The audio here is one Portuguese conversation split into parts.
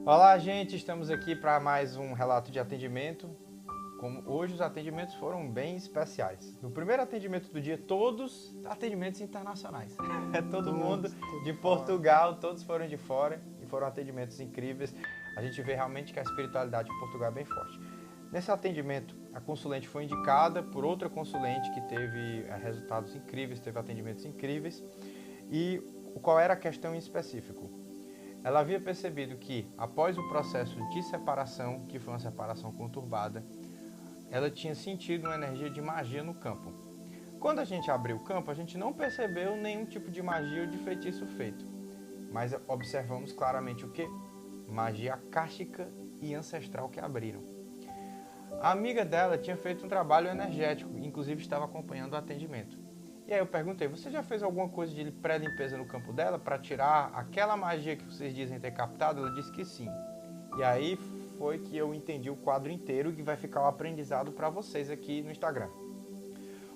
Olá, gente, estamos aqui para mais um relato de atendimento. Como hoje os atendimentos foram bem especiais. No primeiro atendimento do dia, todos atendimentos internacionais. É todo mundo Tudo de fora. Portugal, todos foram de fora e foram atendimentos incríveis. A gente vê realmente que a espiritualidade em Portugal é bem forte. Nesse atendimento, a consulente foi indicada por outra consulente que teve resultados incríveis, teve atendimentos incríveis. E qual era a questão em específico? Ela havia percebido que, após o processo de separação, que foi uma separação conturbada, ela tinha sentido uma energia de magia no campo. Quando a gente abriu o campo, a gente não percebeu nenhum tipo de magia ou de feitiço feito, mas observamos claramente o que? Magia akáshica e ancestral que abriram. A amiga dela tinha feito um trabalho energético, inclusive estava acompanhando o atendimento. E aí eu perguntei, você já fez alguma coisa de pré-limpeza no campo dela para tirar aquela magia que vocês dizem ter captado? Ela disse que sim. E aí foi que eu entendi o quadro inteiro e que vai ficar o aprendizado para vocês aqui no Instagram.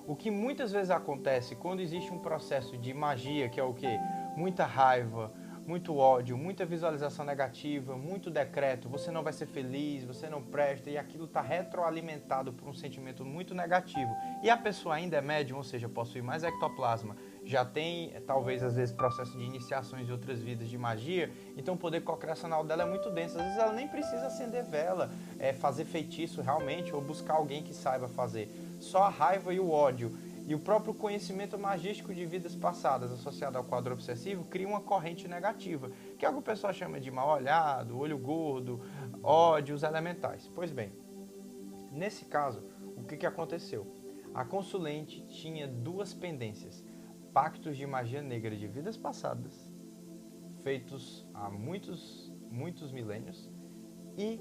O que muitas vezes acontece quando existe um processo de magia, que é o quê? Muita raiva, muito ódio, muita visualização negativa, muito decreto, você não vai ser feliz, você não presta, e aquilo está retroalimentado por um sentimento muito negativo. E a pessoa ainda é médium, ou seja, possui mais ectoplasma, já tem talvez às vezes processo de iniciações de outras vidas de magia, então o poder co-criacional dela é muito denso. Às vezes ela nem precisa acender vela, fazer feitiço realmente, ou buscar alguém que saiba fazer. Só a raiva e o ódio e o próprio conhecimento magístico de vidas passadas associado ao quadro obsessivo cria uma corrente negativa, que é o que o pessoal chama de mal olhado, olho gordo, ódios elementais. Pois bem, nesse caso, o que aconteceu? A consulente tinha duas pendências: pactos de magia negra de vidas passadas, feitos há muitos milênios, e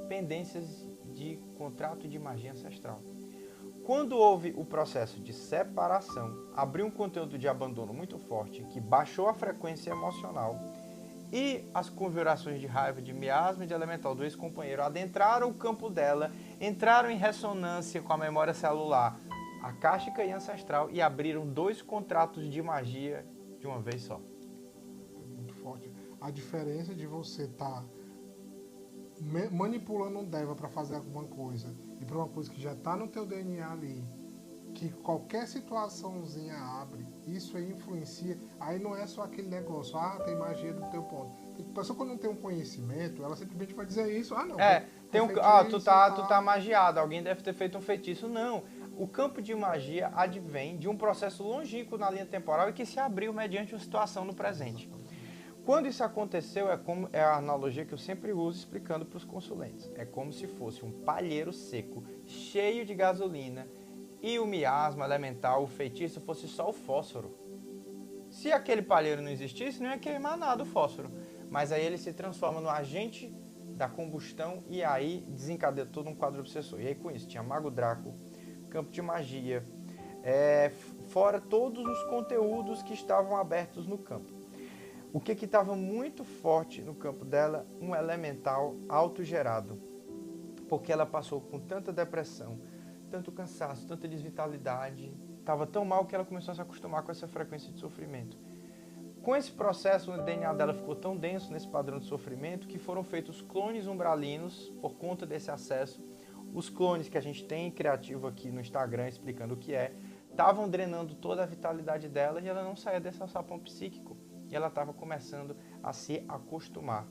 pendências de contrato de magia ancestral. Quando houve o processo de separação, abriu um conteúdo de abandono muito forte, que baixou a frequência emocional, e as conjurações de raiva, de miasma e de elemental do ex-companheiro adentraram o campo dela, entraram em ressonância com a memória celular akáshica e ancestral e abriram dois contratos de magia de uma vez só. Muito forte. A diferença de você estar manipulando um Deva para fazer alguma coisa e para uma coisa que já está no teu DNA ali, que qualquer situaçãozinha abre, isso aí influencia. Aí não é só aquele negócio, tem magia do teu ponto. A pessoa quando não tem um conhecimento, ela simplesmente vai dizer isso, não, Tem um, feitiço, tu tá magiado, alguém deve ter feito um feitiço. Não, o campo de magia advém de um processo longínquo na linha temporal e que se abriu mediante uma situação no presente. Quando isso aconteceu, é a analogia que eu sempre uso explicando para os consulentes. É como se fosse um palheiro seco, cheio de gasolina, e o miasma elemental, o feitiço, fosse só o fósforo. Se aquele palheiro não existisse, não ia queimar nada o fósforo. Mas aí ele se transforma no agente da combustão e aí desencadeia todo um quadro obsessor. E aí com isso tinha Mago Draco, campo de magia, fora todos os conteúdos que estavam abertos no campo. O que estava muito forte no campo dela? Um elemental autogerado. Porque ela passou com tanta depressão, tanto cansaço, tanta desvitalidade, estava tão mal que ela começou a se acostumar com essa frequência de sofrimento. Com esse processo, o DNA dela ficou tão denso nesse padrão de sofrimento que foram feitos clones umbralinos por conta desse acesso. Os clones que a gente tem criativo aqui no Instagram explicando o que estavam drenando toda a vitalidade dela e ela não saía desse alçapão psíquico. E ela estava começando a se acostumar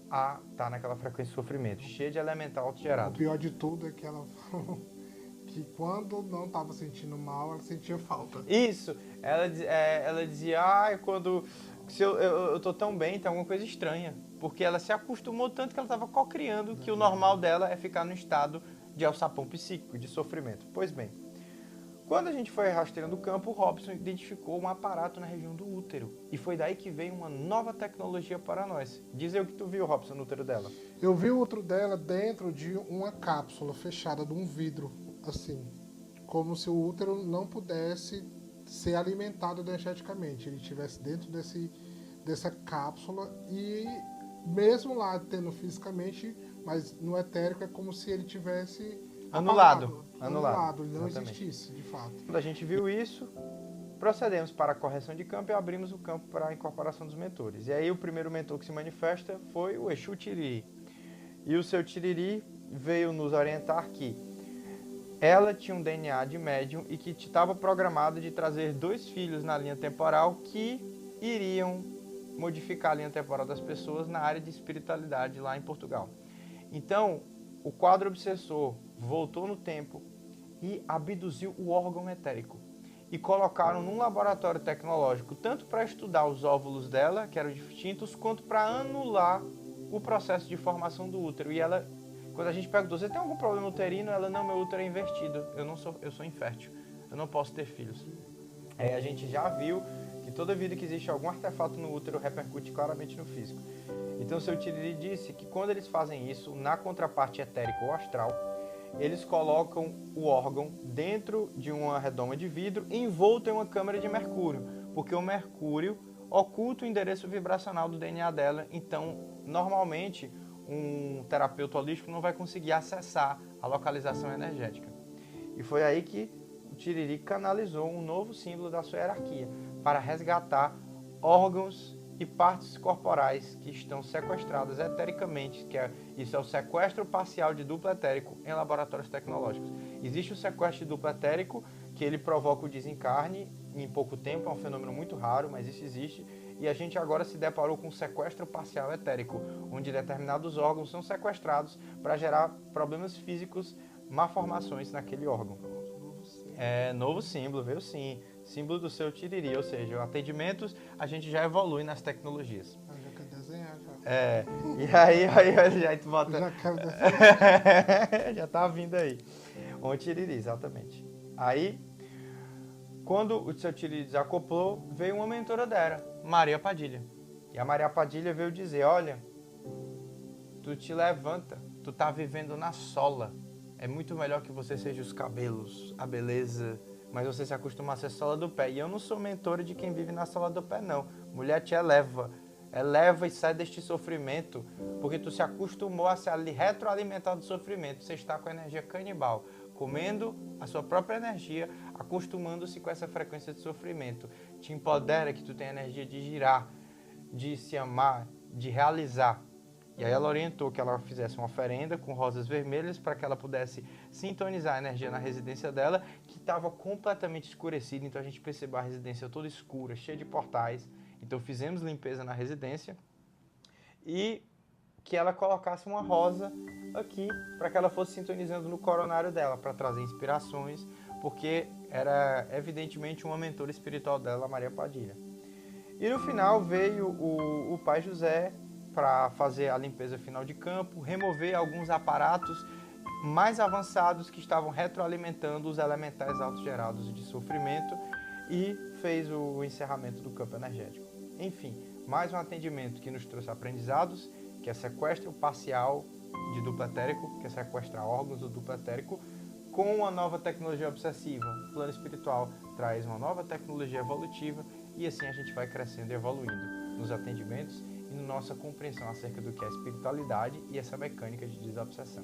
a estar naquela frequência de sofrimento, cheia de elemental O autogerado. pior de tudo é que ela falou que quando não estava sentindo mal, ela sentia falta. Isso, ela dizia, quando se eu tô tão bem, tem alguma coisa estranha. Porque ela se acostumou tanto que ela estava co-criando que o normal dela é ficar no estado de alçapão psíquico, de sofrimento. Pois bem, quando a gente foi rastreando o campo, o Robson identificou um aparato na região do útero. E foi daí que veio uma nova tecnologia para nós. Diz aí o que tu viu, Robson, no útero dela. Eu vi o outro dela dentro de uma cápsula fechada, de um vidro, assim. Como se o útero não pudesse ser alimentado energeticamente. Ele estivesse dentro dessa cápsula e mesmo lá tendo fisicamente, mas no etérico é como se ele tivesse Anulado. apagado, anulado, ele não Exatamente. existisse, de fato. Quando a gente viu isso, procedemos para a correção de campo e abrimos o campo para a incorporação dos mentores. E aí o primeiro mentor que se manifesta foi o Exu Tiriri. E o seu Tiriri veio nos orientar que ela tinha um DNA de médium e que estava programada de trazer 2 filhos na linha temporal que iriam modificar a linha temporal das pessoas na área de espiritualidade lá em Portugal. Então, o quadro obsessor voltou no tempo e abduziu o órgão etérico. E colocaram num laboratório tecnológico, tanto para estudar os óvulos dela, que eram distintos, quanto para anular o processo de formação do útero. E ela, quando a gente perguntou, você tem algum problema uterino? Ela, não, meu útero é invertido, eu sou infértil, eu não posso ter filhos. A gente já viu que toda vida que existe algum artefato no útero repercute claramente no físico. Então, o seu Tiriri disse que quando eles fazem isso, na contraparte etérica ou astral, eles colocam o órgão dentro de uma redoma de vidro envolto em uma câmara de mercúrio, porque o mercúrio oculta o endereço vibracional do DNA dela, então, normalmente, um terapeuta holístico não vai conseguir acessar a localização energética. E foi aí que o Tiriri canalizou um novo símbolo da sua hierarquia, para resgatar órgãos e partes corporais que estão sequestradas etericamente, isso é o sequestro parcial de duplo etérico em laboratórios tecnológicos. Existe o sequestro de duplo etérico, que ele provoca o desencarne em pouco tempo, é um fenômeno muito raro, mas isso existe, e a gente agora se deparou com o sequestro parcial etérico, onde determinados órgãos são sequestrados para gerar problemas físicos, malformações naquele órgão. Novo símbolo, veio sim. Símbolo do seu Tiriri, ou seja, atendimentos, a gente já evolui nas tecnologias. Já quer desenhar, já. E aí já tu bota... Já quero desenhar. Já tá vindo aí. Um Tiriri, exatamente. Aí, quando o seu Tiriri desacoplou, veio uma mentora dela, Maria Padilha. E a Maria Padilha veio dizer, olha, tu te levanta, tu tá vivendo na sola. É muito melhor que você seja os cabelos, a beleza, mas você se acostuma a ser sola do pé. E eu não sou mentora de quem vive na sola do pé, não. Mulher te eleva e sai deste sofrimento, porque tu se acostumou a se retroalimentar do sofrimento. Você está com a energia canibal, comendo a sua própria energia, acostumando-se com essa frequência de sofrimento. Te empodera que tu tem a energia de girar, de se amar, de realizar. E aí ela orientou que ela fizesse uma oferenda com rosas vermelhas para que ela pudesse sintonizar a energia na residência dela, que estava completamente escurecida. Então a gente percebeu a residência toda escura, cheia de portais. Então fizemos limpeza na residência e que ela colocasse uma rosa aqui para que ela fosse sintonizando no coronário dela, para trazer inspirações, porque era evidentemente uma mentora espiritual dela, Maria Padilha. E no final veio o Pai José para fazer a limpeza final de campo, remover alguns aparatos mais avançados que estavam retroalimentando os elementais autogerados de sofrimento e fez o encerramento do campo energético. Enfim, mais um atendimento que nos trouxe aprendizados, que é sequestro parcial de duplo etérico, que é sequestrar órgãos do duplo etérico, com uma nova tecnologia obsessiva. O plano espiritual traz uma nova tecnologia evolutiva e assim a gente vai crescendo e evoluindo nos atendimentos e na nossa compreensão acerca do que é espiritualidade e essa mecânica de desobsessão.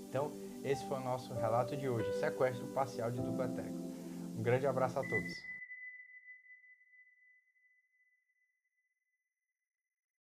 Então, esse foi o nosso relato de hoje, sequestro parcial de duplo etérico. Um grande abraço a todos.